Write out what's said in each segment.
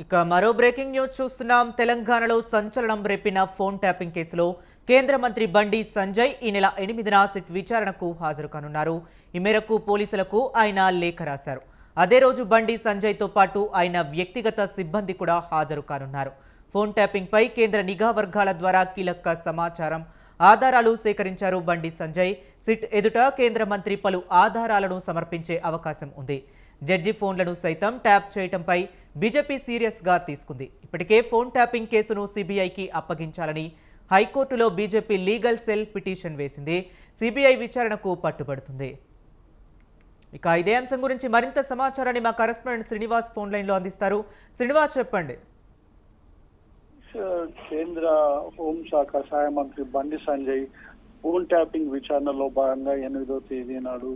ఇక మరో breaking news చూస్తున్నాం. తెలంగాణలో సంచలనం రేపిన ఫోన్ ట్యాపింగ్ కేసులో కేంద్ర మంత్రి బండి సంజయ్ ఈ నెల 8న సిట్ విచారణకు హాజరు కానున్నారు. ఈ మేరకు పోలీసులకు ఆయన లేఖ రాశారు. అదే రోజు బండి సంజయ్తో పాటు ఆయన వ్యక్తిగత సిబ్బంది కూడా హాజరు కానున్నారు. ఫోన్ ట్యాపింగ్ పై కేంద్ర నిఘా వర్గాల ద్వారా కీలక సమాచారం, ఆధారాలు సేకరించారు బండి సంజయ్. సిట్ ఎదుట కేంద్ర మంత్రి పలు ఆధారాలను సమర్పించే అవకాశం ఉంది. జడ్జి ఫోన్లను సైతం ట్యాప్ చేయడంపై బీజేపీ సీరియస్గా తీసుకుంది. ఇప్పటికే ఫోన్ ట్యాపింగ్ కేసును సిబిఐకి అప్పగించాలని హైకోర్టులో బీజేపీ లీగల్ సెల్ పిటిషన్ వేసింది. సిబిఐ విచారణకు పట్టుబడుతుంది. ఇక ఇదే అంశం గురించి మరింత సమాచారాన్ని మా కరెస్పాండెంట్ శ్రీనివాస్ ఫోన్ లైన్లో అందిస్తారు. శ్రీనివాస్, చెప్పండి. కేంద్ర హోంశాఖ సహాయ మంత్రి బండి సంజయ్ ఫోన్ ట్యాపింగ్ విచారణలో భాగంగా 8వ తేదీ నాడు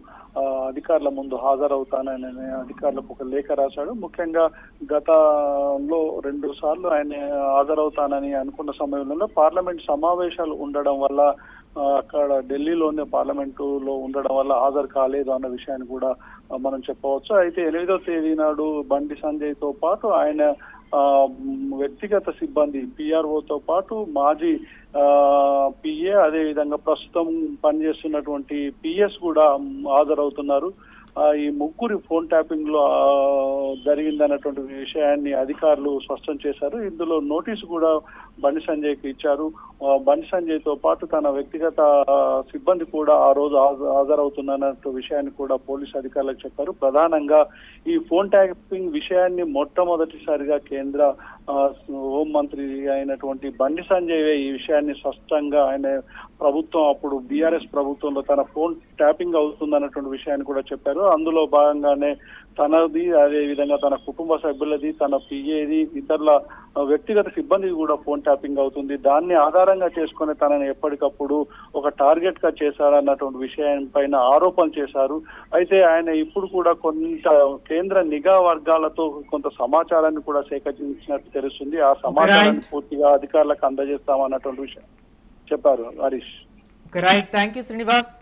అధికారుల ముందు హాజరవుతానని అధికారులకు ఒక లేఖ రాశాడు. ముఖ్యంగా గతంలో 2 సార్లు ఆయన హాజరవుతానని అనుకున్న సమయంలో పార్లమెంట్ సమావేశాలు ఉండడం వల్ల అక్కడ ఢిల్లీలోనే పార్లమెంటులో ఉండడం వల్ల హాజరు కాలేదు అన్న విషయాన్ని కూడా మనం చెప్పవచ్చు. అయితే 8వ తేదీ నాడు బండి సంజయ్ తో పాటు ఆయన వ్యక్తిగత సిబ్బంది పిఆర్ఓతో పాటు మాజీ పిఏ, అదే విధంగా ప్రస్తుతం పనిచేస్తున్నటువంటి పిఎస్ కూడా హాజరవుతున్నారు. ఈ ముగ్గురి ఫోన్ ట్యాపింగ్ లో జరిగిందన్నటువంటి విషయాన్ని అధికారులు స్పష్టం చేశారు. ఇందులో నోటీసు కూడా బండి సంజయ్కి ఇచ్చారు. బండి సంజయ్ తో పాటు తన వ్యక్తిగత సిబ్బంది కూడా ఆ రోజు హాజరవుతున్నట్టు విషయాన్ని కూడా పోలీసు అధికారులకు చెప్పారు. ప్రధానంగా ఈ ఫోన్ ట్యాపింగ్ విషయాన్ని మొట్టమొదటిసారిగా కేంద్ర హోంమంత్రి అయినటువంటి బండి సంజయ్ ఈ విషయాన్ని స్పష్టంగా ఆయన ప్రభుత్వం, అప్పుడు బీఆర్ఎస్ ప్రభుత్వంలో తన ఫోన్ ట్యాపింగ్ అవుతుందన్నటువంటి విషయాన్ని కూడా చెప్పారు. అందులో భాగంగానే తనది, అదే విధంగా తన కుటుంబ సభ్యులది, తన పిఏది, ఇతరుల వ్యక్తిగత సిబ్బంది కూడా ఫోన్ ట్యాపింగ్ అవుతుంది. దాన్ని ఆధారంగా చేసుకుని తనని ఎప్పటికప్పుడు ఒక టార్గెట్ గా చేశారన్నటువంటి విషయం పైన ఆరోపణలు చేశారు. అయితే ఆయన ఇప్పుడు కూడా కొంత కేంద్ర నిఘా వర్గాలతో కొంత సమాచారాన్ని కూడా సేకరించినట్టు తెలుస్తుంది. ఆ సమాచారాన్ని పూర్తిగా అధికారులకు అందజేస్తామన్నటువంటి విషయం చెప్పారు Harish. Right, thank you Srinivas.